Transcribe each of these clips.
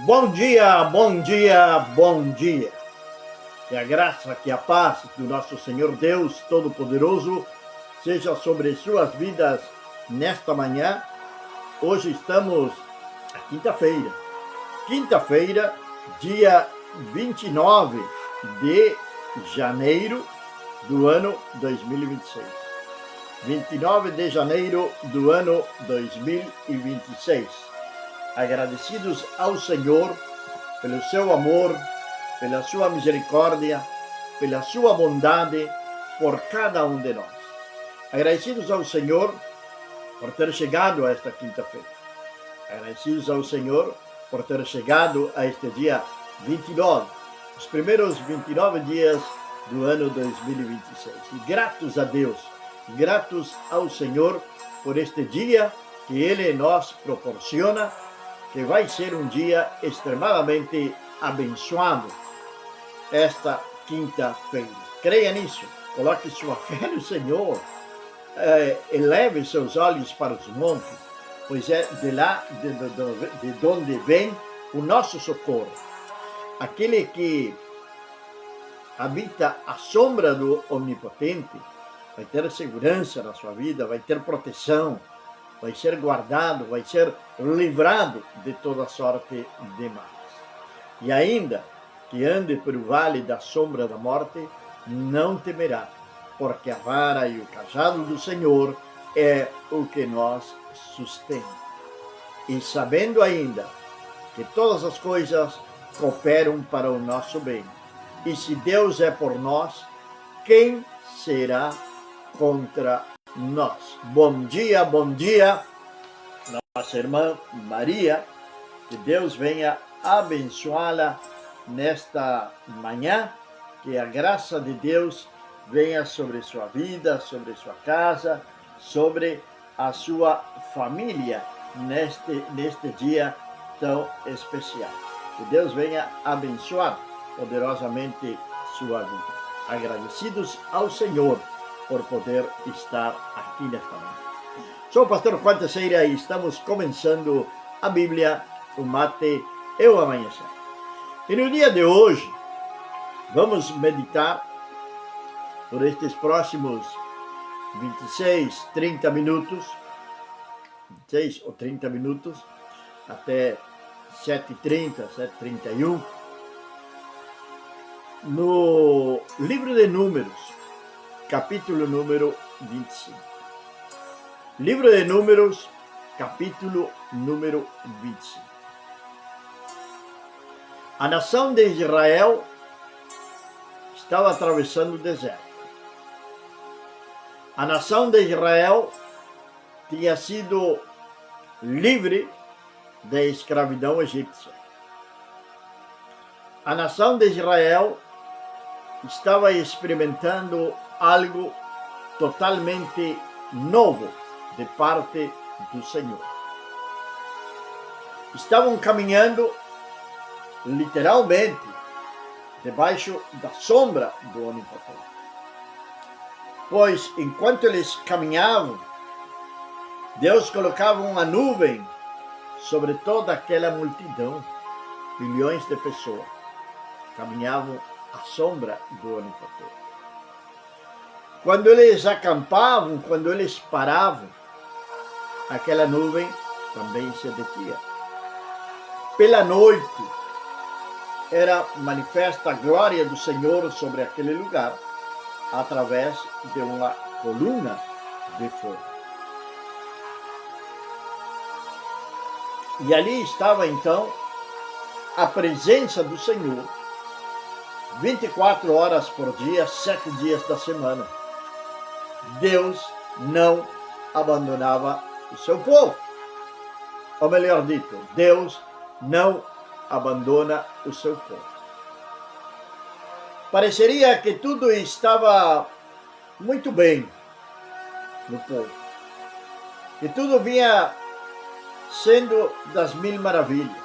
Bom dia, bom dia, bom dia. Que a graça, que a paz do nosso Senhor Deus Todo-Poderoso seja sobre suas vidas nesta manhã. Hoje estamos na quinta-feira, dia 29 de janeiro do ano 2026. 29 de janeiro do ano 2026. Agradecidos ao Senhor pelo seu amor, pela sua misericórdia, pela sua bondade por cada um de nós. Agradecidos ao Senhor por ter chegado a esta quinta-feira. Agradecidos ao Senhor por ter chegado a este dia 29, os primeiros 29 dias do ano 2026. E gratos a Deus, gratos ao Senhor por este dia que Ele nos proporciona, que vai ser um dia extremamente abençoado, esta quinta-feira. Creia nisso, coloque sua fé no Senhor, eleve seus olhos para os montes, pois é de lá de onde vem o nosso socorro. Aquele que habita à sombra do Onipotente vai ter segurança na sua vida, vai ter proteção, vai ser guardado, vai ser livrado de toda sorte de males. E ainda que ande pelo vale da sombra da morte, não temerá, porque a vara e o cajado do Senhor é o que nos sustenta. E sabendo ainda que todas as coisas cooperam para o nosso bem, e se Deus é por nós, quem será contra nós? Bom dia, nossa irmã Maria, que Deus venha abençoá-la nesta manhã, que a graça de Deus venha sobre sua vida, sobre sua casa, sobre a sua família neste dia tão especial. Que Deus venha abençoar poderosamente sua vida. Agradecidos ao Senhor por poder estar aqui nesta manhã. Sou o pastor Juan Teixeira e estamos começando a Bíblia, o mate e o amanhecer. E no dia de hoje, vamos meditar por estes próximos 26, 30 minutos, 26 ou 30 minutos, até 7h30, 7h31, no livro de Números, capítulo número 25. Livro de Números, capítulo número 25. A nação de Israel estava atravessando o deserto. A nação de Israel tinha sido livre da escravidão egípcia. A nação de Israel estava experimentando algo totalmente novo de parte do Senhor. Estavam caminhando literalmente debaixo da sombra do Onipotente. Pois enquanto eles caminhavam, Deus colocava uma nuvem sobre toda aquela multidão, milhões de pessoas caminhavam à sombra do Onipotente. Quando eles acampavam, quando eles paravam, aquela nuvem também se detinha. Pela noite, era manifesta a glória do Senhor sobre aquele lugar, através de uma coluna de fogo. E ali estava então a presença do Senhor, 24 horas por dia, 7 dias da semana. Deus não abandonava o seu povo. Ou melhor dito, Deus não abandona o seu povo. Pareceria que tudo estava muito bem no povo. Que tudo vinha sendo das mil maravilhas.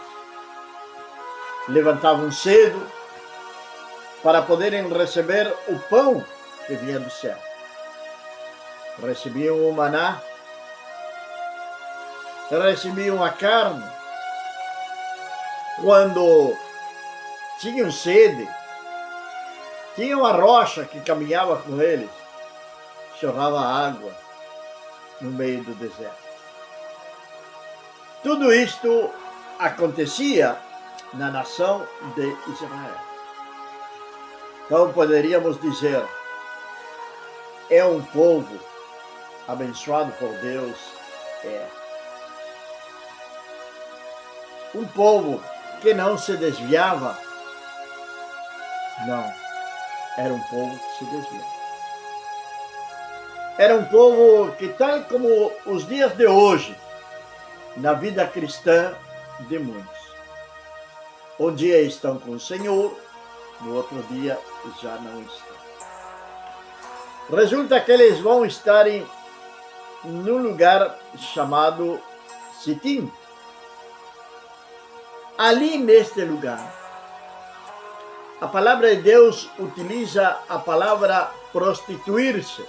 Levantavam cedo para poderem receber o pão que vinha do céu. Recebiam o maná, recebiam a carne, quando tinham sede, tinha uma rocha que caminhava com eles, jorrava água no meio do deserto. Tudo isto acontecia na nação de Israel. Então poderíamos dizer, é um povo abençoado por Deus, um povo que não se desviava, não, era um povo que se desviava. Era um povo que, tal como os dias de hoje, na vida cristã de muitos, um dia estão com o Senhor, no outro dia já não estão. Resulta que eles vão estar num lugar chamado Sitim. Ali neste lugar, a palavra de Deus utiliza a palavra prostituir-se.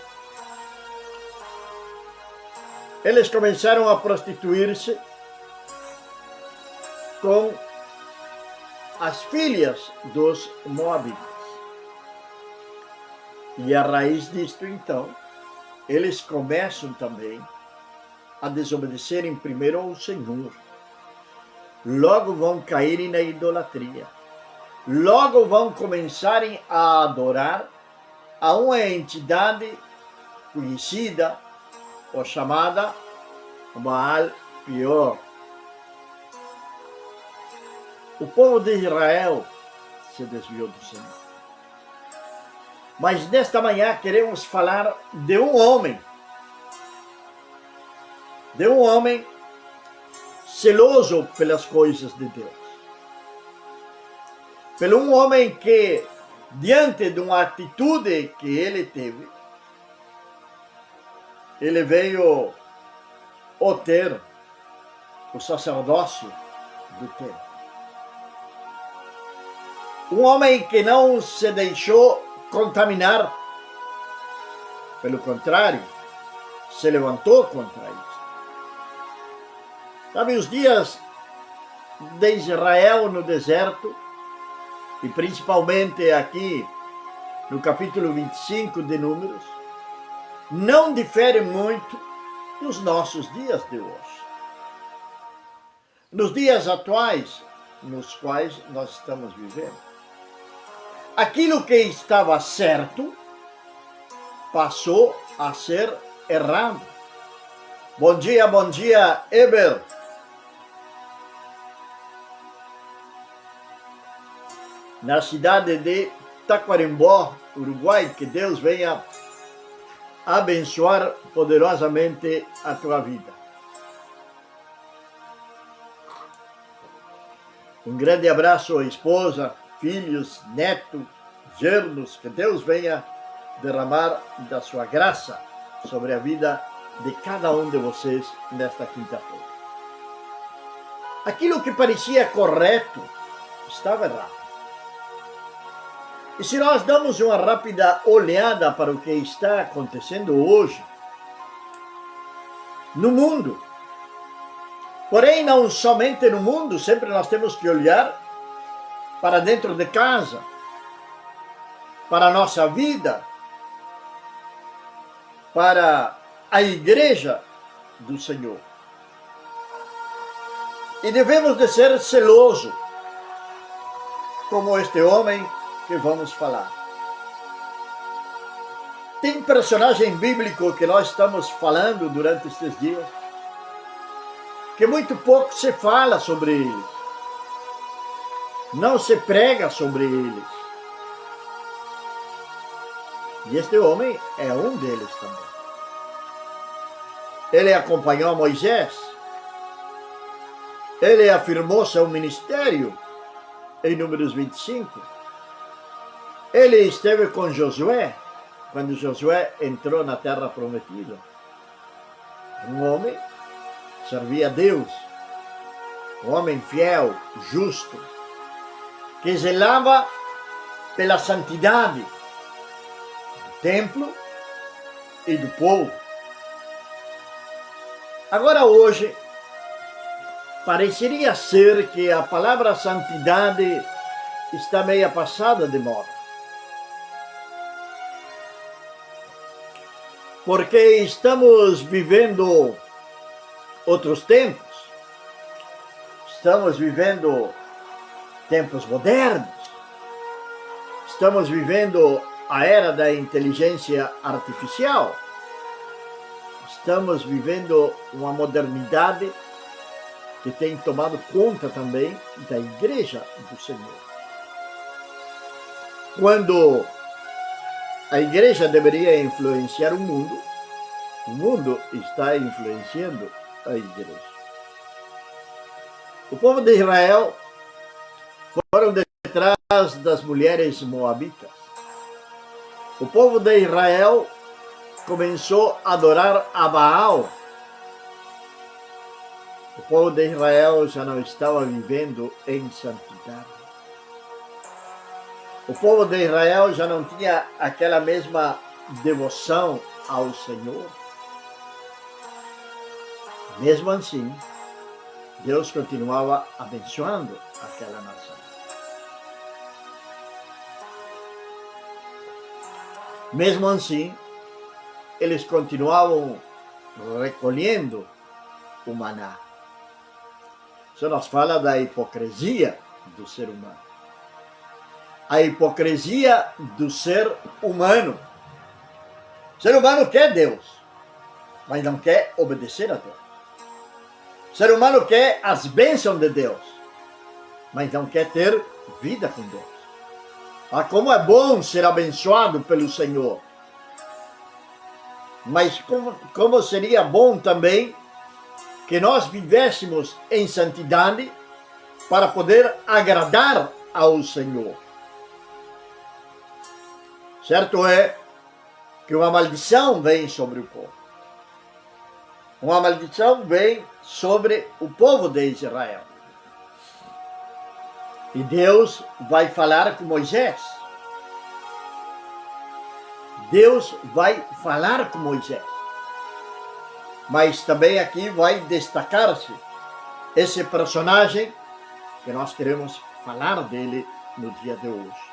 Eles começaram a prostituir-se com as filhas dos moabitas. E a raiz disto, então, eles começam também a desobedecerem primeiro ao Senhor. Logo vão caírem na idolatria. Logo vão começarem a adorar a uma entidade conhecida ou chamada Baal Peor. O povo de Israel se desviou do Senhor. Mas nesta manhã queremos falar de um homem zeloso pelas coisas de Deus. Pelo um homem que, diante de uma atitude que ele teve, ele veio obter o sacerdócio do templo. Um homem que não se deixou contaminar, pelo contrário, se levantou contra isso. Sabe, os dias de Israel no deserto, e principalmente aqui no capítulo 25 de Números, não diferem muito dos nossos dias de hoje. Nos dias atuais, nos quais nós estamos vivendo. Aquilo que estava certo passou a ser errado. Bom dia, Eber. Na cidade de Taquarembó, Uruguai, que Deus venha abençoar poderosamente a tua vida. Um grande abraço à esposa, filhos, netos, genros, que Deus venha derramar da sua graça sobre a vida de cada um de vocês nesta quinta-feira. Aquilo que parecia correto estava errado. E se nós damos uma rápida olhada para o que está acontecendo hoje no mundo, porém não somente no mundo, sempre nós temos que olhar para dentro de casa, para a nossa vida, para a igreja do Senhor. E devemos de ser zelosos, como este homem que vamos falar. Tem personagem bíblico que nós estamos falando durante estes dias, que muito pouco se fala sobre eles. Não se prega sobre eles. E este homem é um deles também. Ele acompanhou Moisés. Ele afirmou seu ministério em Números 25. Ele esteve com Josué, quando Josué entrou na terra prometida. Um homem que servia a Deus. Um homem fiel, justo, que zelava pela santidade do templo e do povo. Agora hoje, pareceria ser que a palavra santidade está meio passada de moda. Porque estamos vivendo outros tempos. Estamos vivendo tempos modernos. Estamos vivendo a era da inteligência artificial. Estamos vivendo uma modernidade que tem tomado conta também da Igreja do Senhor. Quando a Igreja deveria influenciar o mundo está influenciando a Igreja. O povo de Israel foram detrás das mulheres moabitas. O povo de Israel começou a adorar a Baal. O povo de Israel já não estava vivendo em santidade. O povo de Israel já não tinha aquela mesma devoção ao Senhor. Mesmo assim, Deus continuava abençoando aquela nação. Mesmo assim, eles continuavam recolhendo o maná. Isso nos fala da hipocrisia do ser humano. A hipocrisia do ser humano. O ser humano quer Deus, mas não quer obedecer a Deus. O ser humano quer as bênçãos de Deus, mas não quer ter vida com Deus. Ah, como é bom ser abençoado pelo Senhor. Mas como seria bom também que nós vivêssemos em santidade para poder agradar ao Senhor. Certo é que uma maldição vem sobre o povo. Uma maldição vem sobre o povo de Israel. E Deus vai falar com Moisés. Deus vai falar com Moisés. Mas também aqui vai destacar-se esse personagem que nós queremos falar dele no dia de hoje.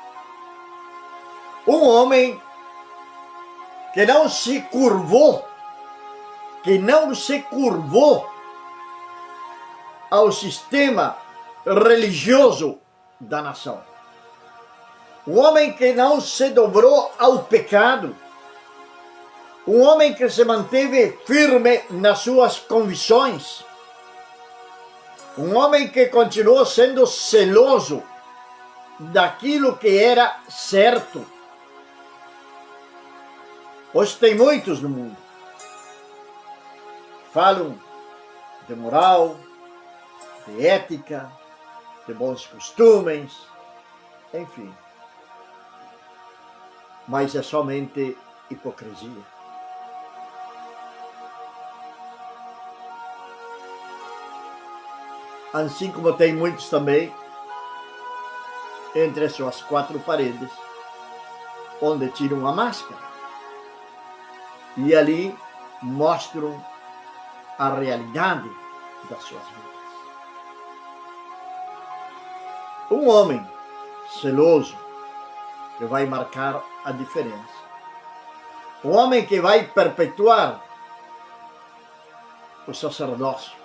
Um homem que não se curvou ao sistema religioso da nação. Um homem que não se dobrou ao pecado. Um homem que se manteve firme nas suas convicções. Um homem que continuou sendo zeloso daquilo que era certo. Hoje tem muitos no mundo. Falam de moral, de ética, de bons costumes, enfim. Mas é somente hipocrisia. Assim como tem muitos também entre as suas quatro paredes, onde tiram a máscara e ali mostram a realidade das suas vidas. Um homem zeloso que vai marcar a diferença. Um homem que vai perpetuar o sacerdócio.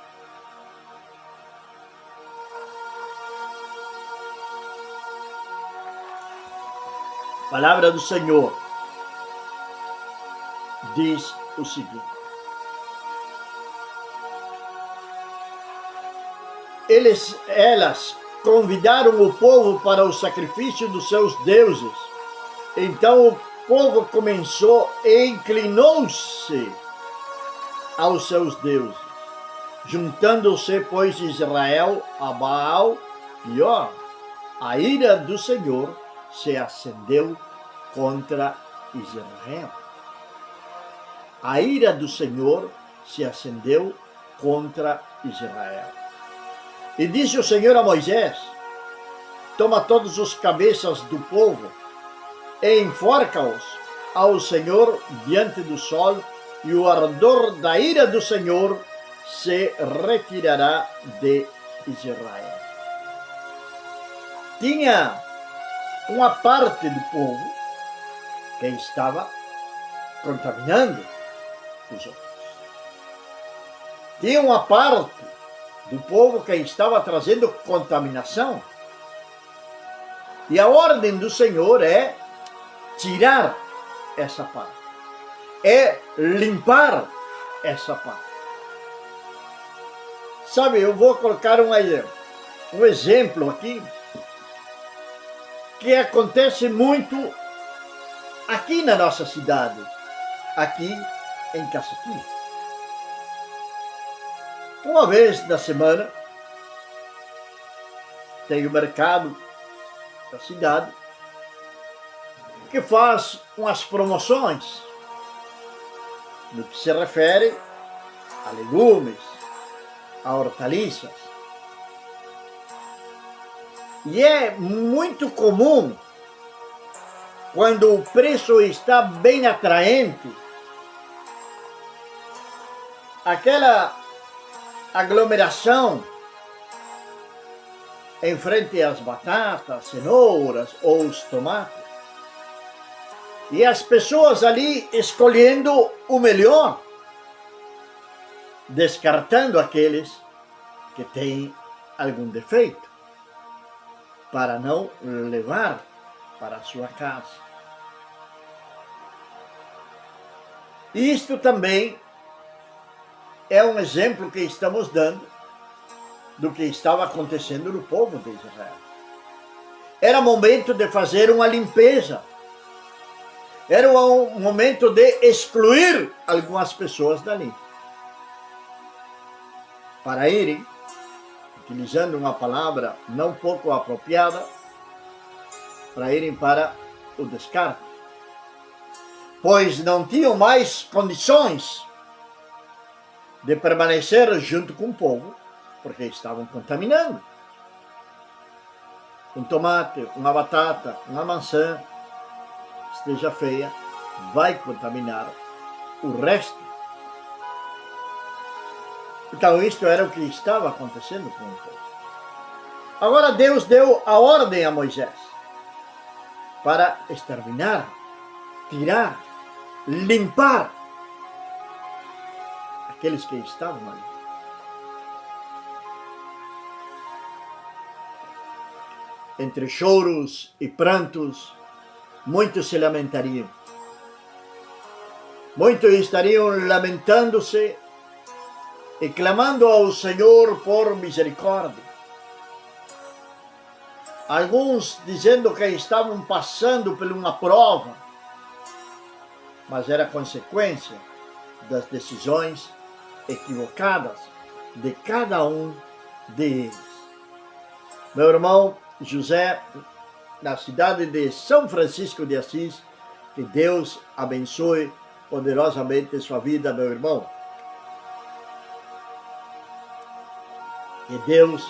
A palavra do Senhor diz o seguinte: elas convidaram o povo para o sacrifício dos seus deuses. Então o povo começou e inclinou-se aos seus deuses, juntando-se, pois, Israel a Baal, e a ira do Senhor se acendeu contra Israel. A ira do Senhor se acendeu contra Israel. E disse o Senhor a Moisés: toma todos os cabeças do povo e enforca-os ao Senhor diante do sol, e o ardor da ira do Senhor se retirará de Israel. Tinha uma parte do povo que estava contaminando os outros. Tinha uma parte do povo que estava trazendo contaminação. E a ordem do Senhor é tirar essa parte, é limpar essa parte. Sabe, eu vou colocar um exemplo aqui que acontece muito aqui na nossa cidade, aqui em Caçaqui. Uma vez na semana tem o mercado da cidade que faz umas promoções no que se refere a legumes, a hortaliças. E é muito comum, quando o preço está bem atraente, aquela aglomeração em frente às batatas, cenouras ou os tomates. E as pessoas ali escolhendo o melhor, descartando aqueles que têm algum defeito, para não levar para a sua casa. Isto também é um exemplo que estamos dando do que estava acontecendo no povo de Israel. Era momento de fazer uma limpeza. Era um momento de excluir algumas pessoas dali, para irem, utilizando uma palavra não pouco apropriada, para irem para o descarte, pois não tinham mais condições de permanecer junto com o povo, porque estavam contaminando. Um tomate, uma batata, uma maçã, esteja feia, vai contaminar o resto. Então, isto era o que estava acontecendo com o povo. Agora, Deus deu a ordem a Moisés para exterminar, tirar, limpar aqueles que estavam ali. Entre choros e prantos, muitos se lamentariam. Muitos estariam lamentando-se e clamando ao Senhor por misericórdia. Alguns dizendo que estavam passando por uma prova, mas era consequência das decisões equivocadas de cada um deles. Meu irmão José, na cidade de São Francisco de Assis, que Deus abençoe poderosamente sua vida, meu irmão. Que Deus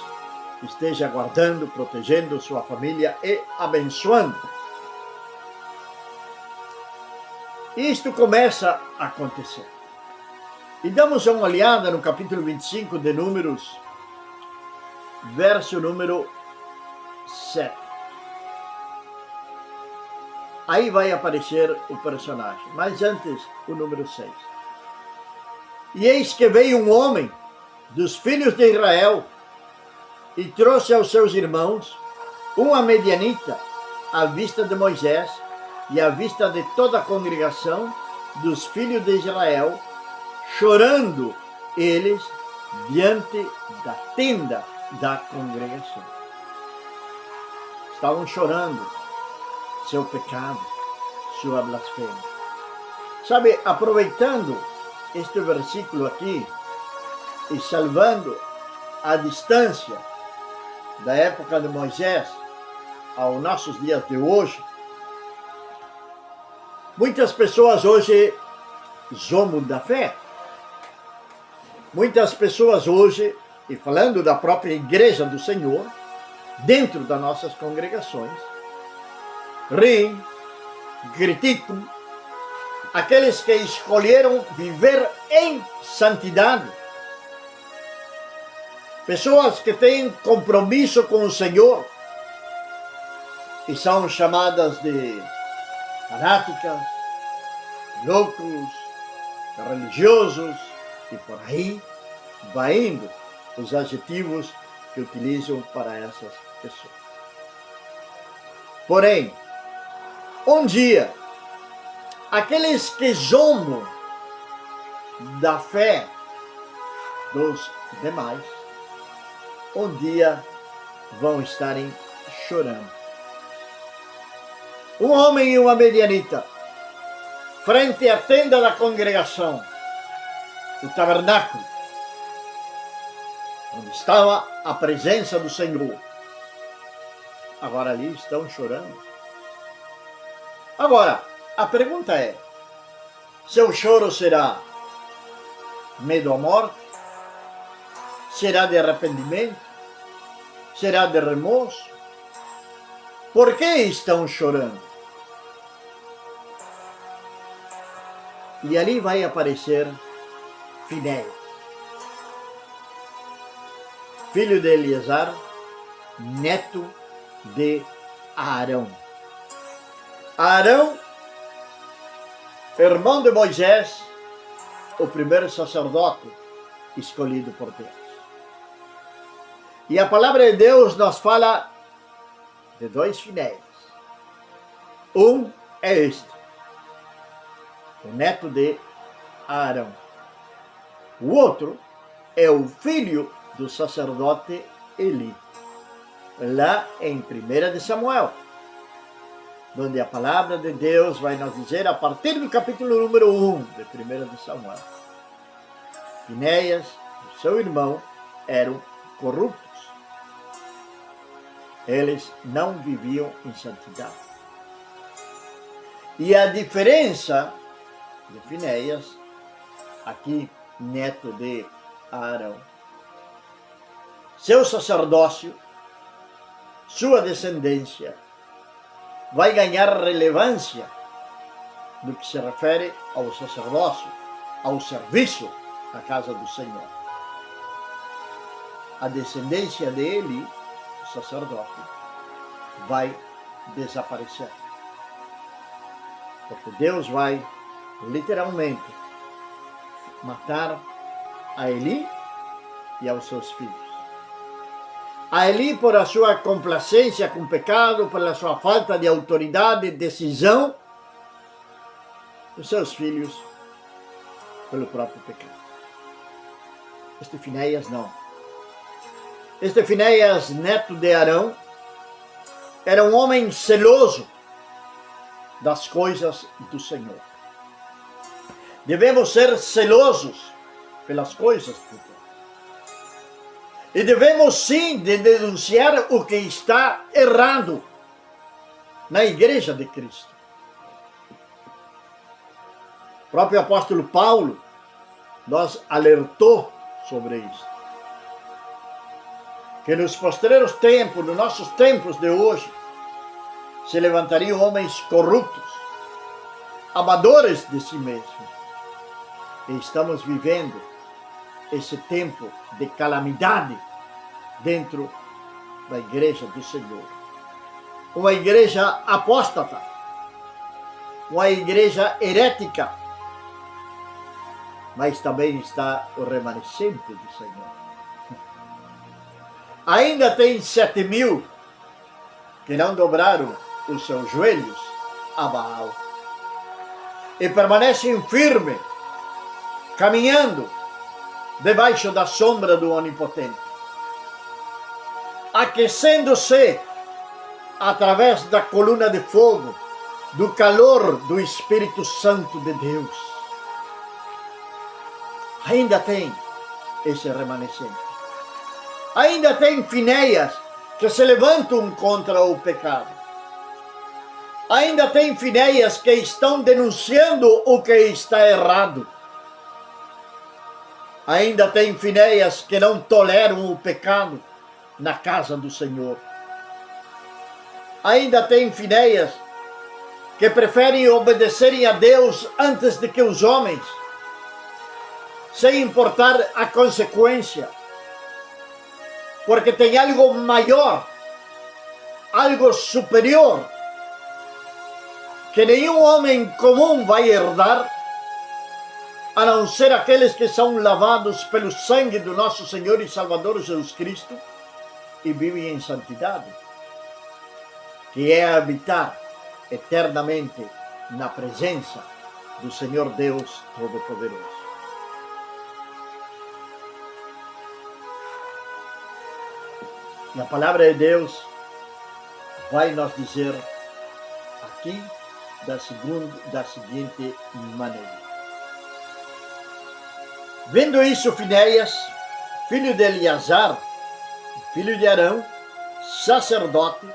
esteja guardando, protegendo sua família e abençoando. Isto começa a acontecer. E damos uma olhada no capítulo 25 de Números, verso número 7. Aí vai aparecer o personagem, mas antes o número 6. E eis que veio um homem dos filhos de Israel e trouxe aos seus irmãos uma medianita à vista de Moisés e à vista de toda a congregação dos filhos de Israel, chorando eles diante da tenda da congregação. Estavam chorando seu pecado, sua blasfêmia. Sabe, aproveitando este versículo aqui e salvando a distância da época de Moisés aos nossos dias de hoje, muitas pessoas hoje zombam da fé. Muitas pessoas hoje, e falando da própria igreja do Senhor, dentro das nossas congregações, riem, criticam aqueles que escolheram viver em santidade. pessoas que têm compromisso com o Senhor e são chamadas de fanáticas, loucos, religiosos, e por aí vai indo os adjetivos que utilizam para essas pessoas. Porém, um dia, aqueles que zombam da fé dos demais, um dia vão estarem chorando. Um homem e uma medianita, frente à tenda da congregação, o tabernáculo, onde estava a presença do Senhor. Agora ali estão chorando. Agora, a pergunta é, seu choro será medo à morte? Será de arrependimento? Será de remorso? Por que estão chorando? E ali vai aparecer Finéias, filho de Eleazar, neto de Arão. Arão, irmão de Moisés, o primeiro sacerdote escolhido por Deus. E a palavra de Deus nos fala de dois Finéias. Um é este, o neto de Arão. O outro é o filho do sacerdote Eli, lá em 1 de Samuel, onde a palavra de Deus vai nos dizer, a partir do capítulo número 1 de 1 de Samuel, Finéias e seu irmão eram corruptos. Eles não viviam em santidade. E a diferença de Finéias, aqui neto de Arão, seu sacerdócio, sua descendência, vai ganhar relevância no que se refere ao sacerdócio, ao serviço na casa do Senhor. A descendência dele, o sacerdote, vai desaparecer. Porque Deus vai, literalmente, matar a Eli e aos seus filhos. A Eli por a sua complacência com o pecado, pela sua falta de autoridade e decisão, os seus filhos pelo próprio pecado. Este Finéias não. Este Finéias, neto de Arão, era um homem zeloso das coisas do Senhor. Devemos ser zelosos pelas coisas de Deus. E devemos sim denunciar o que está errado na igreja de Cristo. O próprio apóstolo Paulo nos alertou sobre isso. Que nos posteriores tempos, nos nossos tempos de hoje, se levantariam homens corruptos, amadores de si mesmos. E estamos vivendo esse tempo de calamidade dentro da igreja do Senhor. Uma igreja apóstata, uma igreja herética, mas também está o remanescente do Senhor. Ainda tem 7.000 que não dobraram os seus joelhos a Baal e permanecem firmes, caminhando debaixo da sombra do Onipotente, aquecendo-se através da coluna de fogo, do calor do Espírito Santo de Deus. Ainda tem esse remanescente. Ainda tem Finéias que se levantam contra o pecado. Ainda tem Finéias que estão denunciando o que está errado. Ainda tem Finéias que não toleram o pecado na casa do Senhor. Ainda tem Finéias que preferem obedecerem a Deus antes de que os homens, sem importar a consequência. porque tem algo maior, algo superior, que nenhum homem comum vai herdar, a não ser aqueles que são lavados pelo sangue do nosso Senhor e Salvador Jesus Cristo e vivem em santidade, que é habitar eternamente na presença do Senhor Deus Todo-Poderoso. E a palavra de Deus vai nos dizer aqui da seguinte maneira. Vendo isso, Finéias, filho de Eleazar, filho de Arão, sacerdote,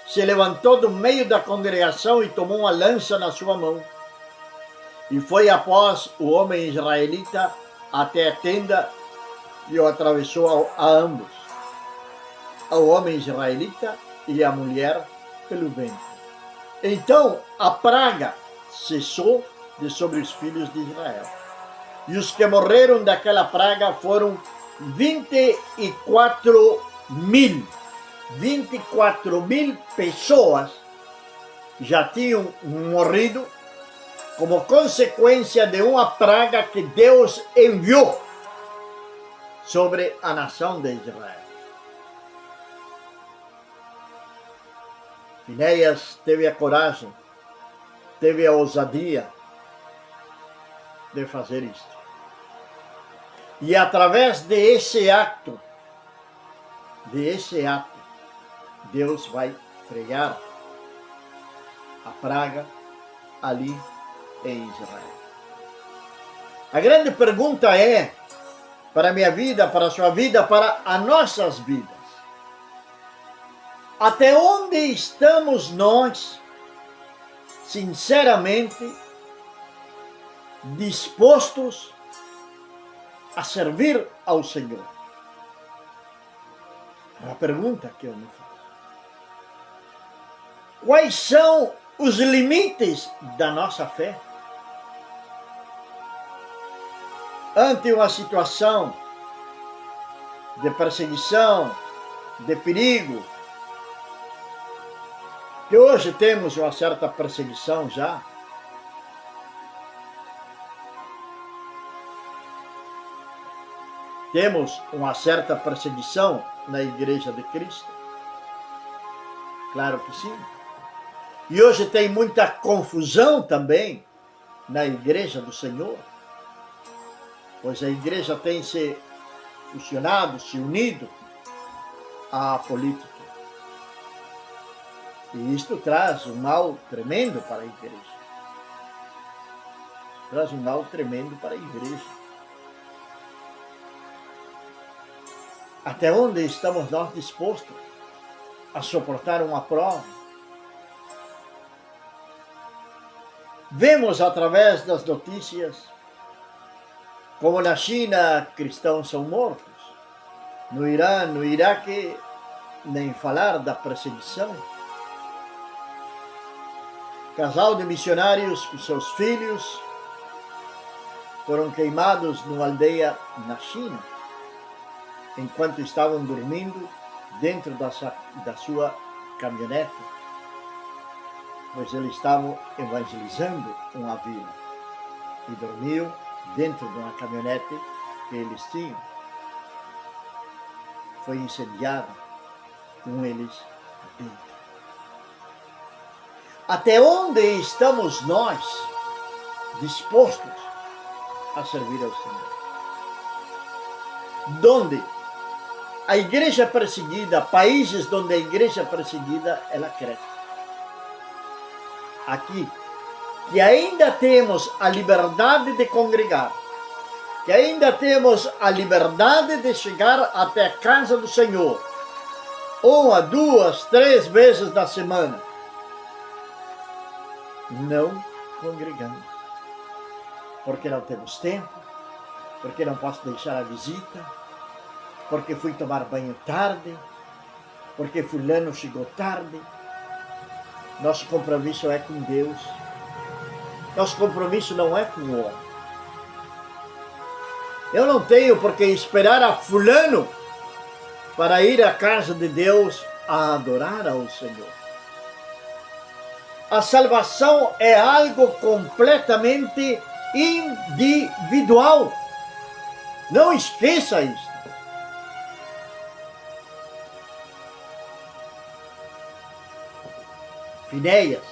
se levantou do meio da congregação e tomou uma lança na sua mão. E foi após o homem israelita até a tenda e o atravessou a ambos, ao homem israelita e à mulher pelo ventre. Então a praga cessou de sobre os filhos de Israel. E os que morreram daquela praga foram 24 mil. 24 mil pessoas já tinham morrido como consequência de uma praga que Deus enviou sobre a nação de Israel. Finéias teve a coragem, teve a ousadia de fazer isto. E através desse ato, Deus vai frear a praga ali em Israel. A grande pergunta é, para a minha vida, para a sua vida, para as nossas vidas: até onde estamos nós, sinceramente, dispostos a servir ao Senhor? É a pergunta que eu me faço. Quais são os limites da nossa fé? Ante uma situação de perseguição, de perigo, que hoje temos uma certa perseguição já, temos uma certa perseguição na Igreja de Cristo? Claro que sim. E hoje tem muita confusão também na Igreja do Senhor, pois a Igreja tem se fusionado, se unido à política. E isto traz um mal tremendo para a Igreja. Traz um mal tremendo para a Igreja. Até onde estamos nós dispostos a suportar uma prova? Vemos através das notícias como na China cristãos são mortos, no Irã, no Iraque, nem falar da perseguição. Casal de missionários com seus filhos foram queimados numa aldeia na China, enquanto estavam dormindo dentro da sua caminhonete, pois eles estavam evangelizando uma vila e dormiam dentro de uma caminhonete que eles tinham. Foi incendiada com eles dentro. Até onde estamos nós dispostos a servir ao Senhor? Donde a igreja perseguida, países onde a igreja perseguida, ela cresce. Aqui, que ainda temos a liberdade de congregar, que ainda temos a liberdade de chegar até a casa do Senhor, 1, 2, 3 vezes na semana, não congregamos, porque não temos tempo, porque não posso deixar a visita, porque fui tomar banho tarde, porque fulano chegou tarde. Nosso compromisso é com Deus. Nosso compromisso não é com o homem. Eu não tenho por que esperar a fulano para ir à casa de Deus a adorar ao Senhor. A salvação é algo completamente individual. Não esqueça isso. Finéias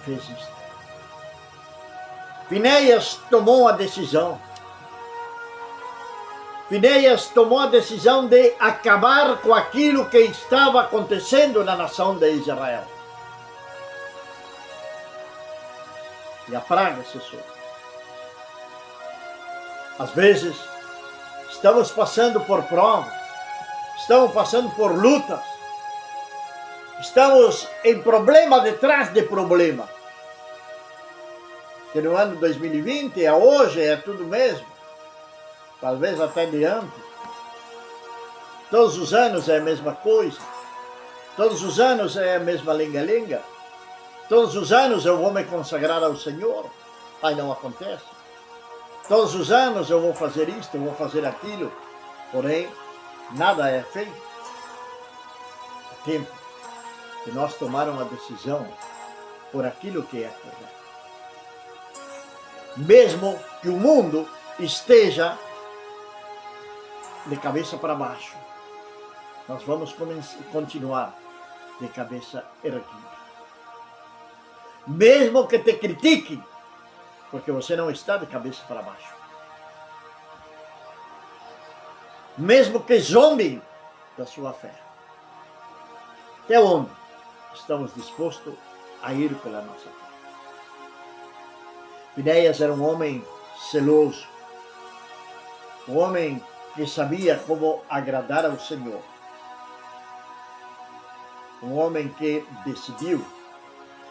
fez isso. Finéias tomou a decisão. Finéias tomou a decisão de acabar com aquilo que estava acontecendo na nação de Israel. E a praga cessou. Às vezes, estamos passando por provas, estamos passando por lutas, estamos em problema detrás de problema. Que no ano 2020, a hoje, é tudo mesmo. Talvez até de antes. Todos os anos é a mesma coisa. Todos os anos é a mesma lenga-lenga. Todos os anos eu vou me consagrar ao Senhor. Aí não acontece. Todos os anos eu vou fazer isto, eu vou fazer aquilo. Porém, nada é feito. É tempo de nós tomar uma decisão por aquilo que é correto. Mesmo que o mundo esteja de cabeça para baixo, nós vamos continuar de cabeça erguida. Mesmo que te critiquem, porque você não está de cabeça para baixo. Mesmo que zombem da sua fé. Até onde estamos dispostos a ir pela nossa fé? Finéias era um homem zeloso, um homem que sabia como agradar ao Senhor. Um homem que decidiu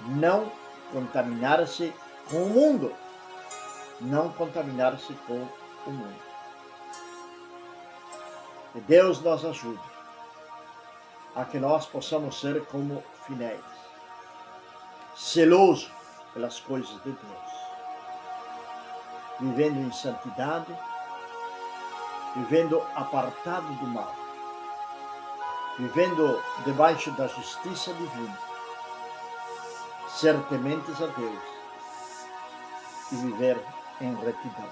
não contaminar-se com o mundo. Não contaminar-se com o mundo. Que Deus nos ajude a que nós possamos ser como Finéias, zeloso pelas coisas de Deus, vivendo em santidade, vivendo apartado do mal, vivendo debaixo da justiça divina, ser tementes a Deus e viver em retidão.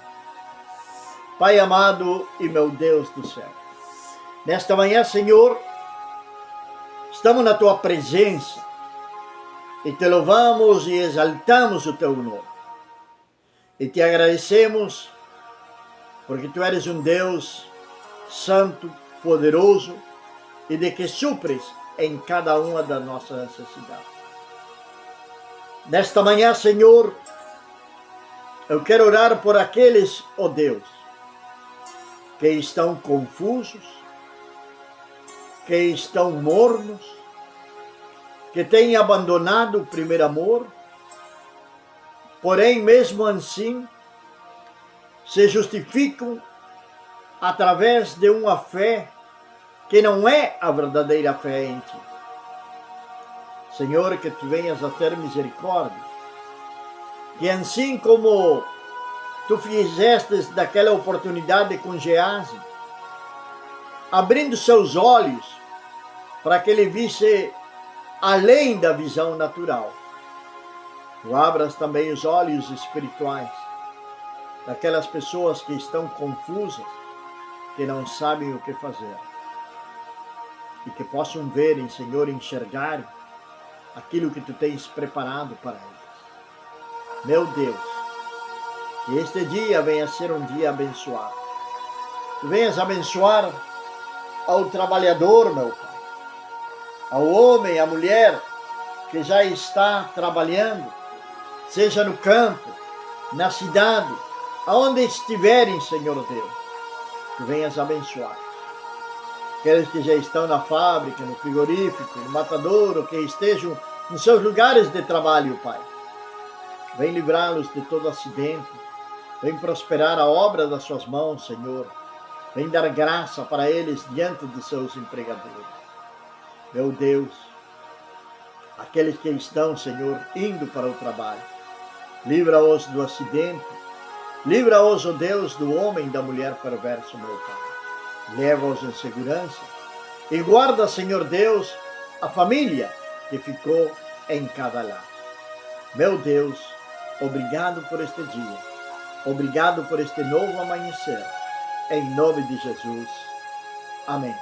Pai amado e meu Deus do céu, nesta manhã, Senhor, estamos na Tua presença e Te louvamos e exaltamos o Teu nome. E Te agradecemos porque Tu eres um Deus santo, poderoso e de que supres em cada uma das nossas necessidades. Nesta manhã, Senhor, eu quero orar por aqueles, ó Deus, que estão confusos, que estão mornos, que têm abandonado o primeiro amor, porém, mesmo assim, se justificam através de uma fé que não é a verdadeira fé em Ti. Senhor, que Tu venhas a ter misericórdia, que assim como Tu fizeste daquela oportunidade com Geazi, abrindo seus olhos para que ele visse além da visão natural, Tu abras também os olhos espirituais daquelas pessoas que estão confusas, que não sabem o que fazer, e que possam verem, Senhor, enxergarem aquilo que Tu tens preparado para eles. Meu Deus, que este dia venha a ser um dia abençoado. Tu venhas abençoar ao trabalhador, meu Pai, ao homem, à mulher que já está trabalhando, seja no campo, na cidade, aonde estiverem, Senhor Deus, Tu venhas abençoar. Aqueles que já estão na fábrica, no frigorífico, no matadouro, que estejam nos seus lugares de trabalho, Pai. Vem livrá-los de todo acidente. Vem prosperar a obra das suas mãos, Senhor. Vem dar graça para eles diante de seus empregadores. Meu Deus, aqueles que estão, Senhor, indo para o trabalho, livra-os do acidente. Livra-os, ó Deus, do homem e da mulher perverso, meu Pai. Leva-os em segurança, E guarda, Senhor Deus, a família que ficou em cada lar. Meu Deus, obrigado por este dia. Obrigado por este novo amanhecer. Em nome de Jesus. Amém.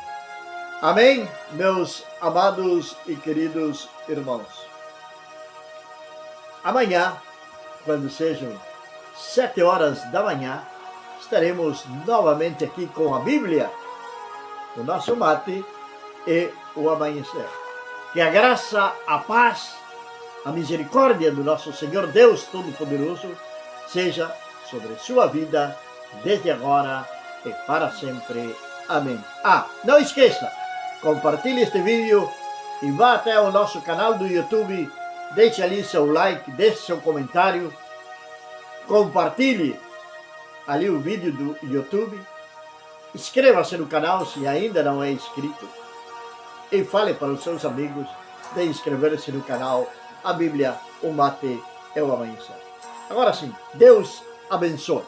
Amém, meus amados e queridos irmãos. Amanhã, quando sejam 7 horas da manhã, estaremos novamente aqui com a Bíblia, o nosso mate e o amanhecer. Que a graça, a paz, a misericórdia do nosso Senhor Deus Todo-Poderoso seja sobre sua vida, desde agora e para sempre. Amém. Não esqueça, compartilhe este vídeo e vá até o nosso canal do YouTube, deixe ali seu like, deixe seu comentário, compartilhe ali o vídeo do YouTube, inscreva-se no canal se ainda não é inscrito e fale para os seus amigos de inscrever-se no canal A Bíblia, o Mate e o Amanhecer. Agora sim, Deus abençoe.